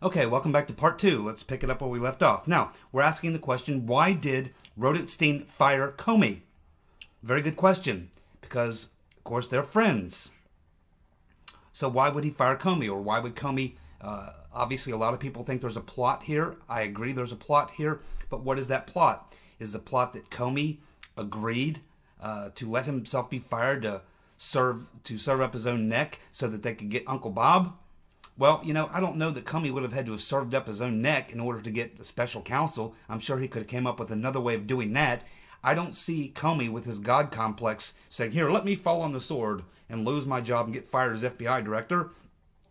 Okay, welcome back to part two. Let's pick it up where we left off. Now, we're asking the question, why did Rosenstein fire Comey? Very good question, because, of course, they're friends. So why would he fire Comey, or why would Comey... obviously, a lot of people think there's a plot here. I agree there's a plot here, but what is that plot? Is the plot that Comey agreed to let himself be fired to serve up his own neck so that they could get Uncle Bob? Well, I don't know that Comey would have had to have served up his own neck in order to get a special counsel. I'm sure he could have came up with another way of doing that. I don't see Comey with his God complex saying, here, let me fall on the sword and lose my job and get fired as FBI director.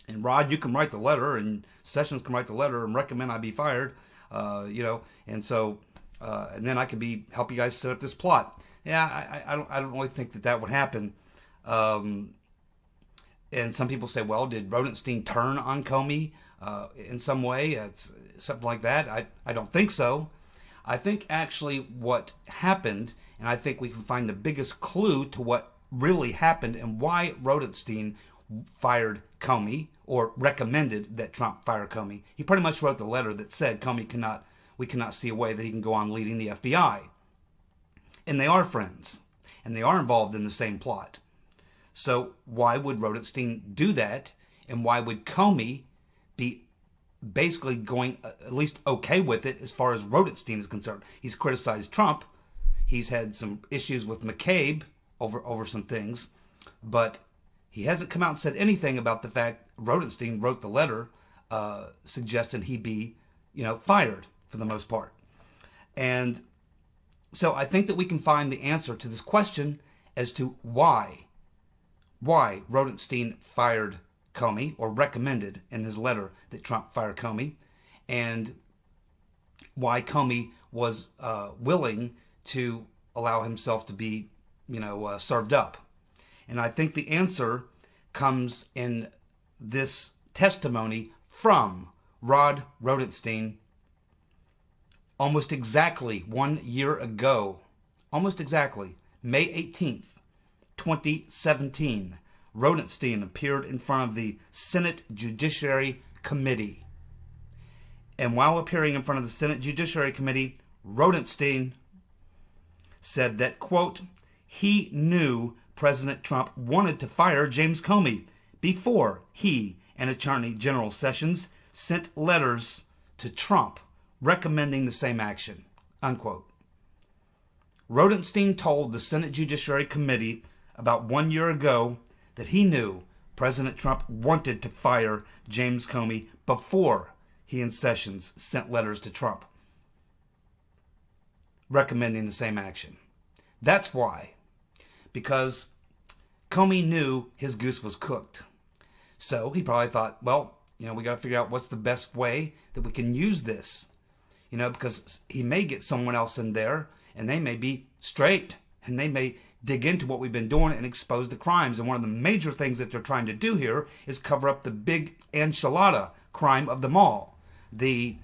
And Rod, you can write the letter, and Sessions can write the letter and recommend I be fired, and so, and then I can help you guys set up this plot. Yeah, I don't really think that would happen. And some people say, well, did Rosenstein turn on Comey in some way? It's something like that. I don't think so. I think actually what happened, and I think we can find the biggest clue to what really happened and why Rosenstein fired Comey, or recommended that Trump fire Comey. He pretty much wrote the letter that said we cannot see a way that he can go on leading the FBI. And they are friends, and they are involved in the same plot. So why would Rosenstein do that, and why would Comey be basically going at least okay with it as far as Rosenstein is concerned? He's criticized Trump. He's had some issues with McCabe over some things, but he hasn't come out and said anything about the fact Rosenstein wrote the letter suggesting he be, fired for the most part. And so I think that we can find the answer to this question as to why Rosenstein fired Comey, or recommended in his letter that Trump fire Comey, and why Comey was willing to allow himself to be, served up. And I think the answer comes in this testimony from Rod Rosenstein almost exactly 1 year ago. Almost exactly. May 18th, 2017. Rosenstein appeared in front of the Senate Judiciary Committee. And while appearing in front of the Senate Judiciary Committee, Rosenstein said that, quote, he knew President Trump wanted to fire James Comey before he and Attorney General Sessions sent letters to Trump recommending the same action, unquote. Rosenstein told the Senate Judiciary Committee about 1 year ago that he knew President Trump wanted to fire James Comey before he and Sessions sent letters to Trump recommending the same action. That's why. Because Comey knew his goose was cooked. So he probably thought, well, we got to figure out what's the best way that we can use this. Because he may get someone else in there, and they may be straight, and they may dig into what we've been doing and expose the crimes. And one of the major things that they're trying to do here is cover up the big enchilada crime of them all, the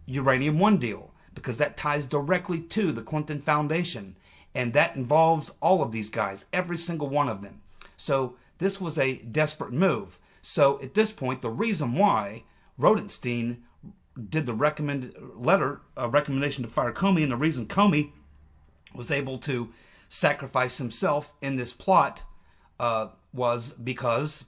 Uranium One deal, because that ties directly to the Clinton Foundation. And that involves all of these guys, every single one of them. So this was a desperate move. So at this point, the reason why Rosenstein did the recommendation to fire Comey, and the reason Comey was able to sacrifice himself in this plot was because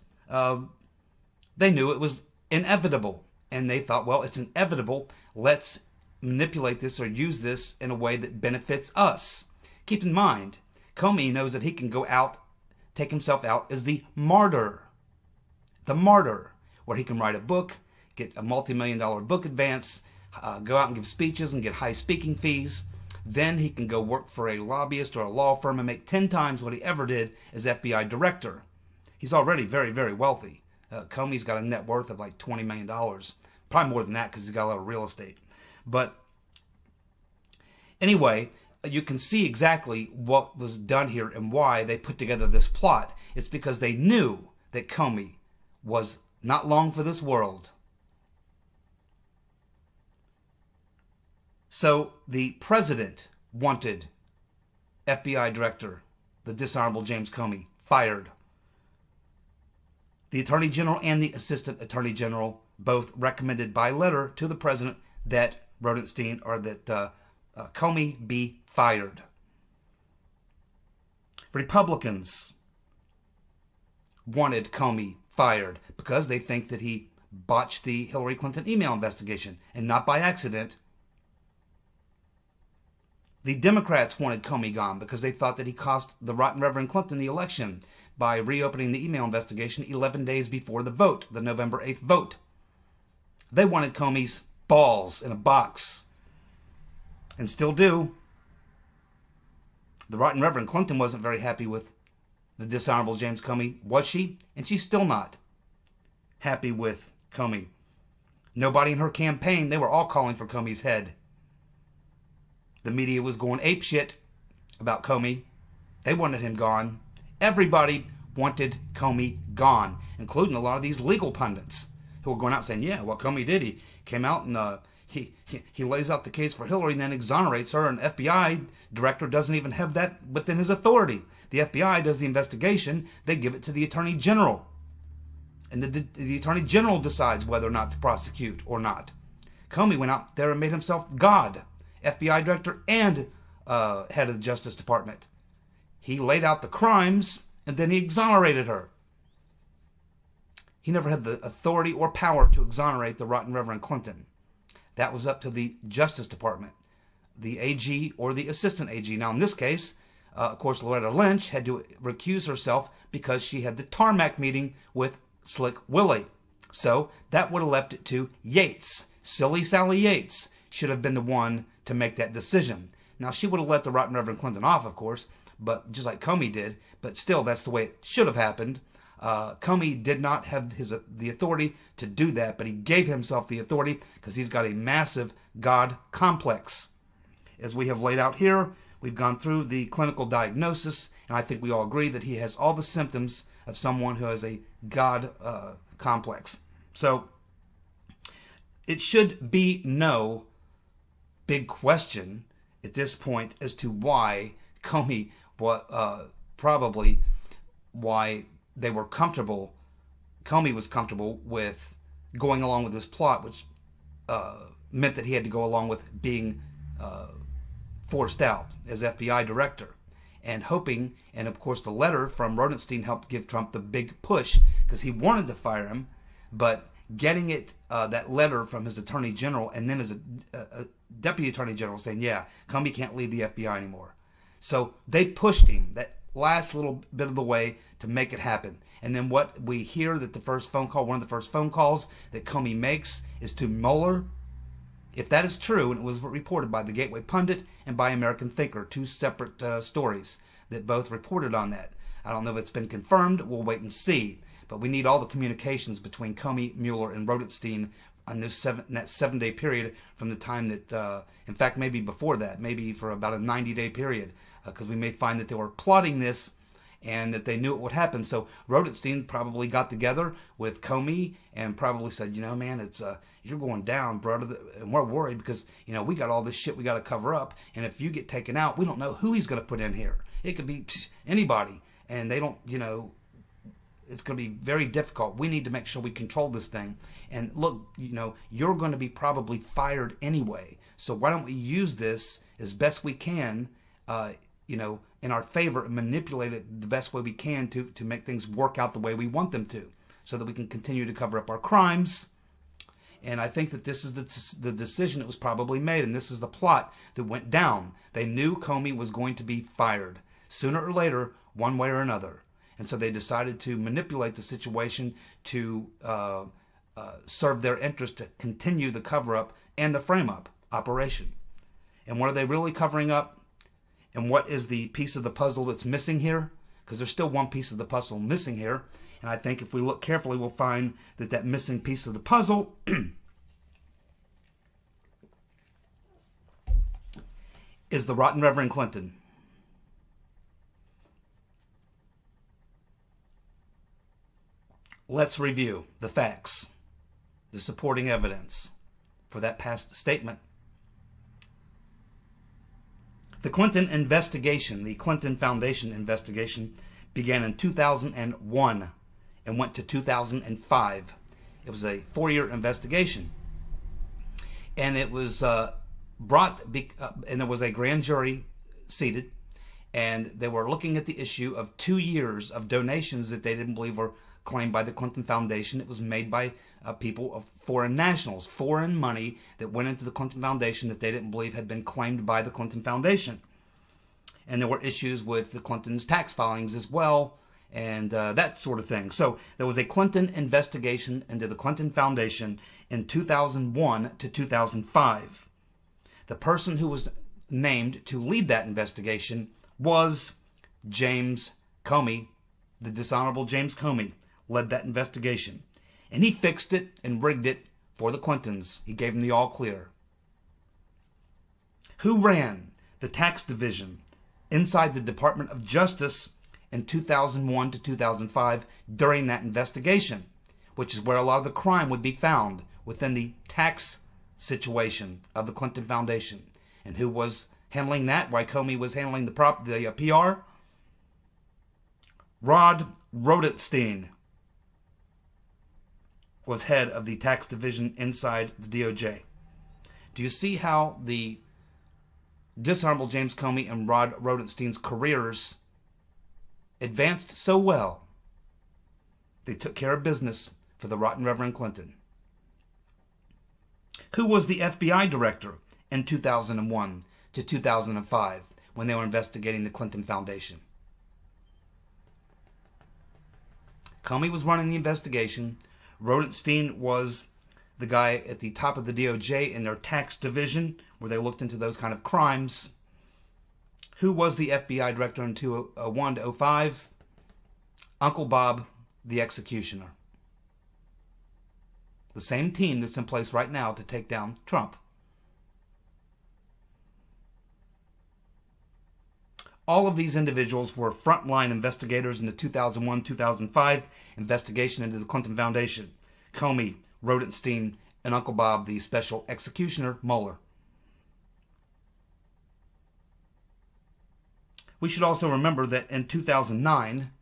they knew it was inevitable. And they thought, well, it's inevitable. Let's manipulate this or use this in a way that benefits us. Keep in mind, Comey knows that he can go out, take himself out as the martyr. The martyr, where he can write a book, get a multi-million-dollar book advance, go out and give speeches and get high speaking fees. Then he can go work for a lobbyist or a law firm and make 10 times what he ever did as FBI director. He's already very, very wealthy. Comey's got a net worth of like $20 million. Probably more than that because he's got a lot of real estate. But anyway, you can see exactly what was done here and why they put together this plot. It's because they knew that Comey was not long for this world. So the president wanted FBI director, the dishonorable James Comey, fired. The Attorney General and the Assistant Attorney General both recommended by letter to the President that Rosenstein, or that Comey, be fired. Republicans wanted Comey fired because they think that he botched the Hillary Clinton email investigation, and not by accident. The Democrats wanted Comey gone because they thought that he cost the rotten Reverend Clinton the election by reopening the email investigation 11 days before the vote, the November 8th vote. They wanted Comey's balls in a box, and still do. The rotten Reverend Clinton wasn't very happy with the dishonorable James Comey, was she? And she's still not happy with Comey. Nobody in her campaign, they were all calling for Comey's head. The media was going apeshit about Comey. They wanted him gone. Everybody wanted Comey gone, including a lot of these legal pundits who were going out saying, yeah, what Comey did, he came out and he lays out the case for Hillary and then exonerates her, and the FBI director doesn't even have that within his authority. The FBI does the investigation. They give it to the Attorney General. And the Attorney General decides whether or not to prosecute or not. Comey went out there and made himself God, FBI director and head of the Justice Department. He laid out the crimes and then he exonerated her. He never had the authority or power to exonerate the rotten Reverend Clinton. That was up to the Justice Department, the AG or the Assistant AG. Now, in this case, of course, Loretta Lynch had to recuse herself because she had the tarmac meeting with Slick Willie. So that would have left it to Yates. Silly Sally Yates should have been the one to make that decision. Now, she would have let the rotten Reverend Clinton off, of course, but just like Comey did. But still, that's the way it should have happened. Comey did not have the authority to do that, but he gave himself the authority because he's got a massive God complex. As we have laid out here, we've gone through the clinical diagnosis, and I think we all agree that he has all the symptoms of someone who has a God complex. So it should be no big question at this point as to why Comey, probably why they were comfortable, Comey was comfortable with going along with this plot, which meant that he had to go along with being forced out as FBI director, and hoping, and of course the letter from Rosenstein helped give Trump the big push because he wanted to fire him, but getting it, that letter from his attorney general, and then as a deputy attorney general saying, yeah, Comey can't lead the FBI anymore. So they pushed him that last little bit of the way to make it happen. And then what we hear that the first phone call, one of the first phone calls that Comey makes is to Mueller. If that is true, and it was reported by the Gateway Pundit and by American Thinker, two separate stories that both reported on that. I don't know if it's been confirmed. We'll wait and see. But we need all the communications between Comey, Mueller, and Rosenstein on this that 7-day period from the time that, in fact, maybe before that, maybe for about a 90-day period, because we may find that they were plotting this and that they knew it would happen. So Rosenstein probably got together with Comey and probably said, you know, man, it's you're going down, brother, and we're worried because, you know, we got all this shit we got to cover up, and if you get taken out, we don't know who he's going to put in here. It could be anybody, and they don't, you know, it's going to be very difficult. We need to make sure we control this thing. And look, you know, you're going to be probably fired anyway, so why don't we use this as best we can, you know, in our favor, and manipulate it the best way we can to make things work out the way we want them to, so that we can continue to cover up our crimes. And I think that this is the decision that was probably made, and this is the plot that went down. They knew Comey was going to be fired sooner or later, one way or another. And so they decided to manipulate the situation to serve their interest, to continue the cover-up and the frame-up operation. And what are they really covering up? And what is the piece of the puzzle that's missing here? Because there's still one piece of the puzzle missing here. And I think if we look carefully, we'll find that that missing piece of the puzzle is the rotten Reverend Clinton. Let's review the facts, the supporting evidence for that past statement. The Clinton investigation, the Clinton Foundation investigation, began in 2001. and went to 2005. It was a 4-year investigation. And it was and there was a grand jury seated, and they were looking at the issue of 2 years of donations that they didn't believe were claimed by the Clinton Foundation. It was made by people of foreign nationals, foreign money that went into the Clinton Foundation that they didn't believe had been claimed by the Clinton Foundation. And there were issues with the Clintons' tax filings as well, and that sort of thing. So there was a Clinton investigation into the Clinton Foundation in 2001 to 2005. The person who was named to lead that investigation was James Comey. The dishonorable James Comey led that investigation. And he fixed it and rigged it for the Clintons. He gave them the all clear. Who ran the tax division inside the Department of Justice in 2001 to 2005 during that investigation, which is where a lot of the crime would be found, within the tax situation of the Clinton Foundation? And who was handling that? Why Comey was handling the PR? Rosenstein was head of the tax division inside the DOJ. Do you see how the dishonorable James Comey and Rosenstein's careers advanced so well? They took care of business for the rotten Reverend Clinton. Who was the FBI director in 2001 to 2005 when they were investigating the Clinton Foundation? Comey was running the investigation. Rosenstein was the guy at the top of the DOJ in their tax division, where they looked into those kind of crimes. Who was the FBI director in 2001 to 2005? Uncle Bob, the executioner. The same team that's in place right now to take down Trump. All of these individuals were frontline investigators in the 2001-2005 investigation into the Clinton Foundation. Comey, Rosenstein, and Uncle Bob, the special executioner, Mueller. We should also remember that in 2009,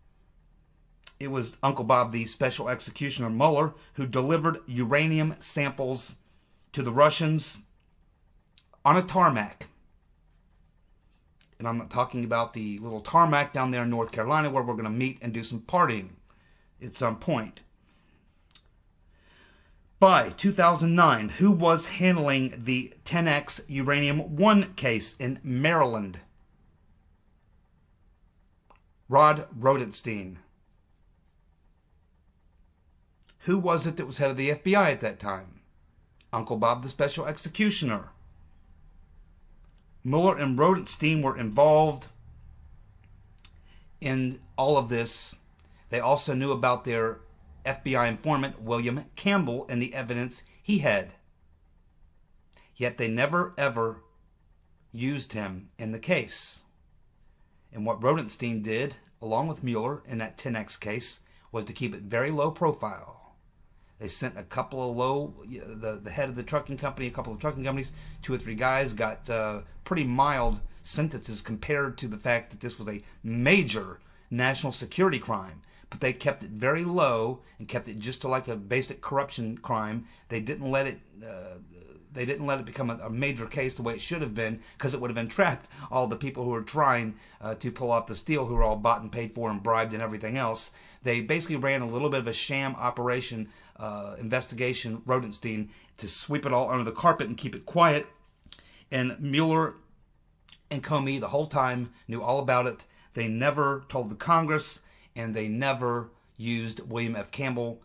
it was Uncle Bob, the special executioner, Mueller, who delivered uranium samples to the Russians on a tarmac. And I'm not talking about the little tarmac down there in North Carolina where we're going to meet and do some partying at some point. By 2009, who was handling the 10X Uranium 1 case in Maryland? Rosenstein. Who was it that was head of the FBI at that time? Uncle Bob, the special executioner. Mueller and Rosenstein were involved in all of this. They also knew about their FBI informant, William Campbell, and the evidence he had. Yet they never, ever used him in the case. And what Rosenstein did, along with Mueller in that 10X case, was to keep it very low profile. They sent a couple of the head of the trucking company, a couple of trucking companies, 2 or 3 guys got pretty mild sentences compared to the fact that this was a major national security crime. But they kept it very low and kept it just to like a basic corruption crime. They didn't let it. They didn't let it become a major case the way it should have been, because it would have entrapped all the people who were trying to pull off the steal, who were all bought and paid for and bribed and everything else. They basically ran a little bit of a sham operation, investigation, Rosenstein, to sweep it all under the carpet and keep it quiet. And Mueller and Comey the whole time knew all about it. They never told the Congress, and they never used William F. Campbell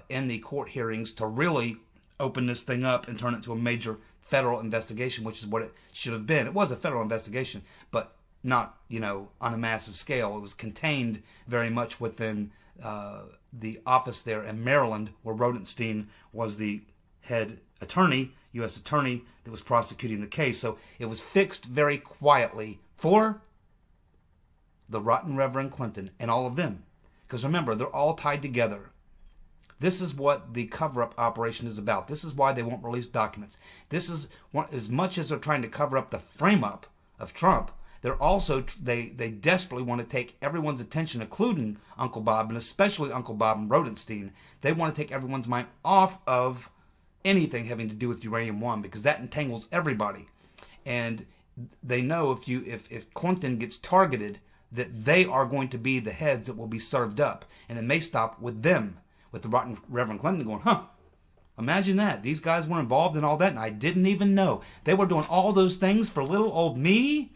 in the court hearings to really open this thing up and turn it into a major federal investigation, which is what it should have been. It was a federal investigation, but not, on a massive scale. It was contained very much within the office there in Maryland, where Rosenstein was the head attorney, U.S. attorney, that was prosecuting the case. So it was fixed very quietly for the rotten Reverend Clinton and all of them. Because remember, they're all tied together. This is what the cover-up operation is about. This is why they won't release documents. This is as much as they're trying to cover up the frame-up of Trump, they're also they desperately want to take everyone's attention, including Uncle Bob, and especially Uncle Bob and Rosenstein. They want to take everyone's mind off of anything having to do with uranium-1 because that entangles everybody. And they know if Clinton gets targeted, that they are going to be the heads that will be served up. And it may stop with them, with the rotten Reverend Clinton going, huh, imagine that. These guys were involved in all that, and I didn't even know. They were doing all those things for little old me,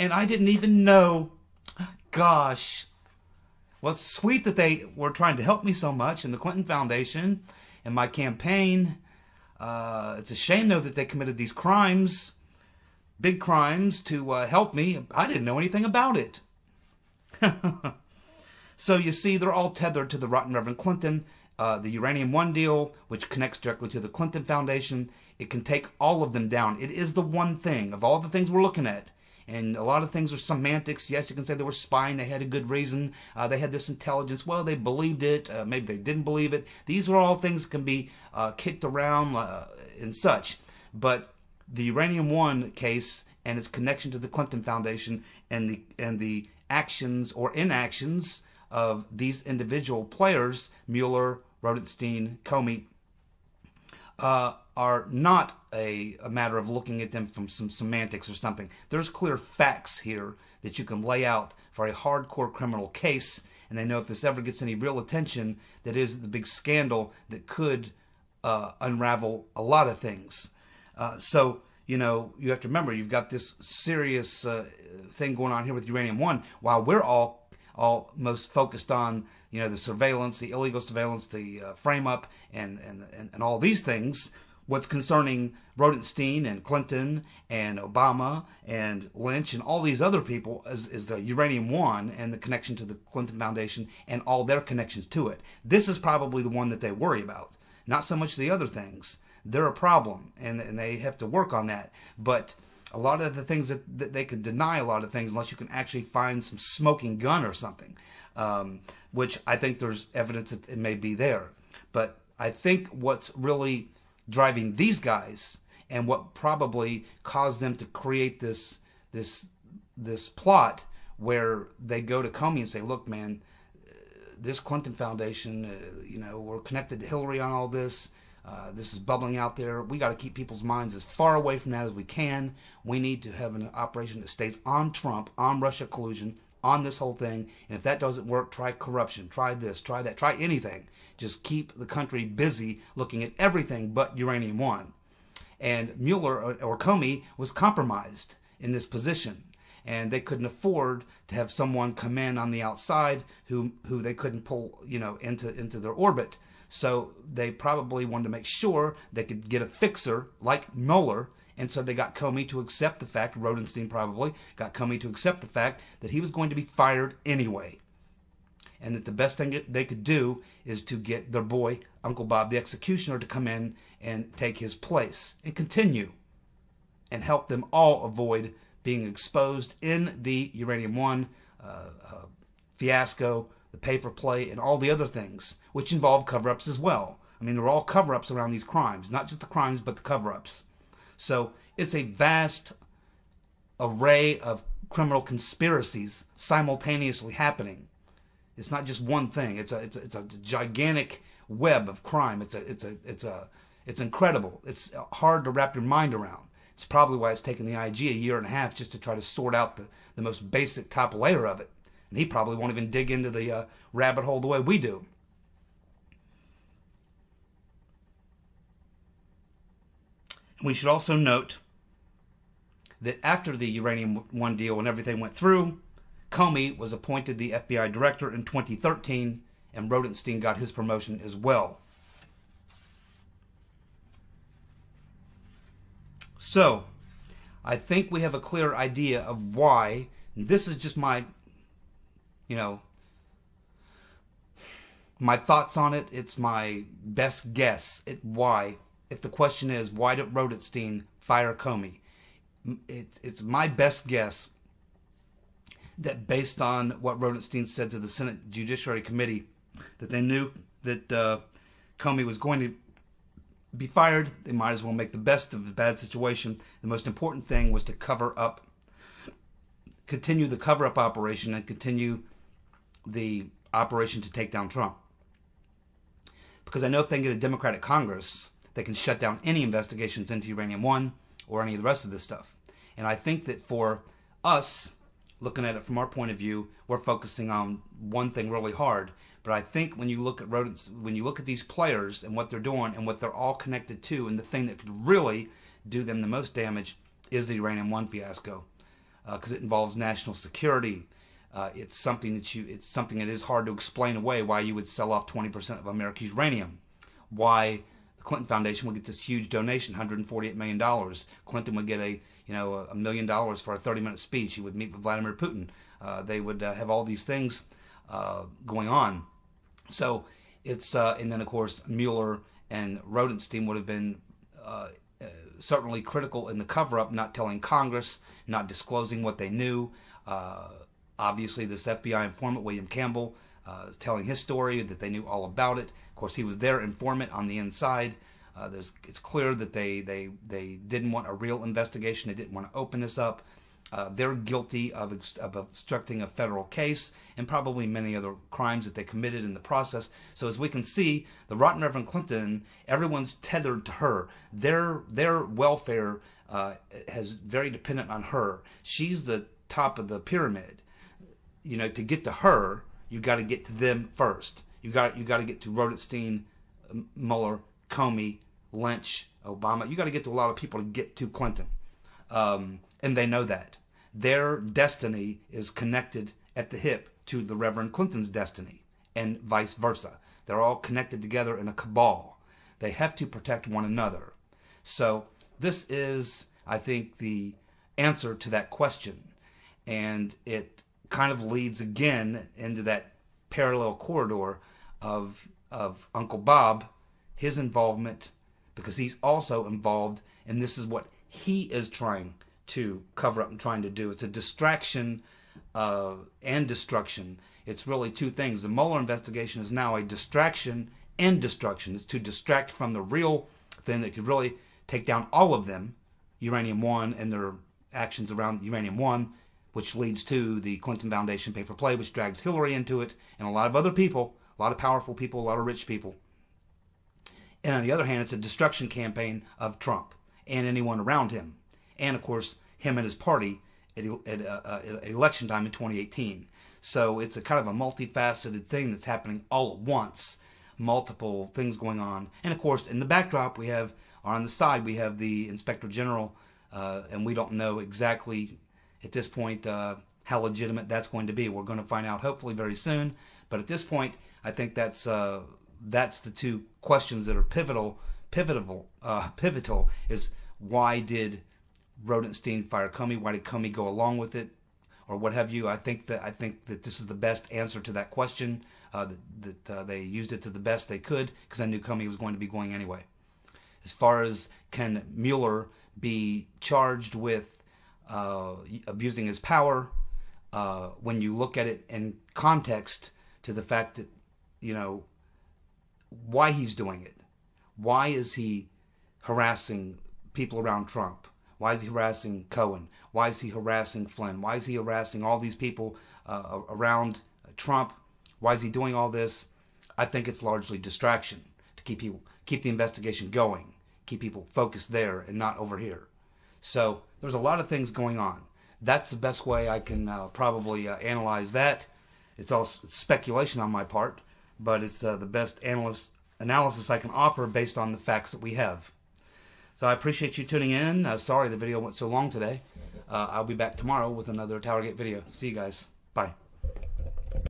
and I didn't even know. Gosh. Well, it's sweet that they were trying to help me so much, and the Clinton Foundation, and my campaign. It's a shame, though, that they committed these crimes, big crimes, to help me. I didn't know anything about it. So you see, they're all tethered to the rotten Reverend Clinton. The uranium-1 deal, which connects directly to the Clinton Foundation, it can take all of them down. It is the one thing of all the things we're looking at. And a lot of things are semantics. Yes, you can say they were spying. They had a good reason. They had this intelligence. Well, they believed it. Maybe they didn't believe it. These are all things that can be kicked around and such. But the uranium-1 case and its connection to the Clinton Foundation and the actions or inactions of these individual players, Mueller, Rosenstein, Comey, are not a matter of looking at them from some semantics or something. There's clear facts here that you can lay out for a hardcore criminal case, and they know if this ever gets any real attention, that is the big scandal that could unravel a lot of things. So, you know, you have to remember, you've got this serious thing going on here with uranium-1, while we're all most focused on, you know, the surveillance, the illegal surveillance, the frame-up, and all these things. What's concerning Rosenstein and Clinton and Obama and Lynch and all these other people is the uranium-1 and the connection to the Clinton Foundation and all their connections to it. This is probably the one that they worry about, not so much the other things. They're a problem, and they have to work on that. But a lot of the things that they could deny a lot of things unless you can actually find some smoking gun or something, which I think there's evidence that it may be there. But I think what's really driving these guys and what probably caused them to create this plot where they go to Comey and say, look, man, this Clinton Foundation, you know, we're connected to Hillary on all this. This is bubbling out there. We got to keep people's minds as far away from that as we can. We need to have an operation that stays on Trump, on Russia collusion, on this whole thing. And if that doesn't work, try corruption, try this, try that, try anything. Just keep the country busy looking at everything but uranium-1. And Mueller or Comey was compromised in this position. And they couldn't afford to have someone come in on the outside who they couldn't pull, you know, into their orbit. So they probably wanted to make sure they could get a fixer like Mueller, and so they got Comey to accept the fact, Rosenstein probably got Comey to accept the fact that he was going to be fired anyway. And that the best thing they could do is to get their boy, Uncle Bob the executioner, to come in and take his place and continue and help them all avoid being exposed in the uranium-1 fiasco, the pay-for-play, and all the other things, which involve cover-ups as well. I mean, they're all cover-ups around these crimes, not just the crimes, but the cover-ups. So it's a vast array of criminal conspiracies simultaneously happening. It's not just one thing. It's a gigantic web of crime. It's incredible. It's hard to wrap your mind around. It's probably why it's taken the IG a year and a half just to try to sort out the most basic top layer of it. And he probably won't even dig into the rabbit hole the way we do. And we should also note that after the uranium-1 deal and everything went through, Comey was appointed the FBI director in 2013, and Rosenstein got his promotion as well. So, I think we have a clear idea of why. And this is just my, my thoughts on it. It's my best guess at why. If the question is, why did Rosenstein fire Comey? It's my best guess that based on what Rosenstein said to the Senate Judiciary Committee, that they knew that Comey was going to be fired. They might as well make the best of the bad situation. The most important thing was to cover up continue the cover-up operation and continue the operation to take down Trump. Because I know if they can get a Democratic Congress, they can shut down any investigations into Uranium One or any of the rest of this stuff. And I think that for us, looking at it from our point of view, we're focusing on one thing really hard. But I think when you look at these players and what they're doing and what they're all connected to, and the thing that could really do them the most damage is the Uranium One fiasco, because it involves national security. It's something that is hard to explain away. Why you would sell off 20% of America's uranium? Why the Clinton Foundation would get this huge donation, $148 million. Clinton would get $1 million for a 30-minute speech. He would meet with Vladimir Putin. They would have all these things going on. So it's and then of course Mueller and Rosenstein would have been certainly critical in the cover-up, not telling Congress, not disclosing what they knew. Obviously, this FBI informant, William Campbell, telling his story, that they knew all about it. Of course, he was their informant on the inside. It's clear that they didn't want a real investigation. They didn't want to open this up. They're guilty of obstructing a federal case and probably many other crimes that they committed in the process. So as we can see, the rotten Reverend Clinton, everyone's tethered to her. Their welfare is very dependent on her. She's the top of the pyramid. To get to her, you got to get to them first. You got to get to Rosenstein, Mueller, Comey, Lynch, Obama. You got to get to a lot of people to get to Clinton, and they know that their destiny is connected at the hip to the Reverend Clinton's destiny, and vice versa. They're all connected together in a cabal. They have to protect one another. So this is, I think, the answer to that question, and it kind of leads again into that parallel corridor of Uncle Bob, his involvement, because he's also involved, and this is what he is trying to cover up and trying to do. It's a distraction and destruction. It's really two things. The Mueller investigation is now a distraction and destruction. It's to distract from the real thing that could really take down all of them, Uranium One and their actions around Uranium One, which leads to the Clinton Foundation pay for play, which drags Hillary into it, and a lot of other people, a lot of powerful people, a lot of rich people. And on the other hand, it's a destruction campaign of Trump and anyone around him. And, of course, him and his party at election time in 2018. So it's a kind of a multifaceted thing that's happening all at once. Multiple things going on. And, of course, in the backdrop, or on the side, we have the Inspector General, and we don't know exactly at this point how legitimate that's going to be. We're going to find out hopefully very soon. But at this point, I think that's the two questions that are pivotal. Is why did Rosenstein fire Comey? Why did Comey go along with it, or what have you? I think that this is the best answer to that question. That they used it to the best they could, because I knew Comey was going to be going anyway. As far as can Mueller be charged with abusing his power, when you look at it in context to the fact that, why he's doing it. Why is he harassing people around Trump? Why is he harassing Cohen? Why is he harassing Flynn? Why is he harassing all these people around Trump? Why is he doing all this? I think it's largely distraction to keep the investigation going, keep people focused there and not over here. So there's a lot of things going on. That's the best way I can probably analyze that. It's all speculation on my part, but it's the best analysis I can offer based on the facts that we have. So I appreciate you tuning in. Sorry the video went so long today. I'll be back tomorrow with another TowerGate video. See you guys. Bye.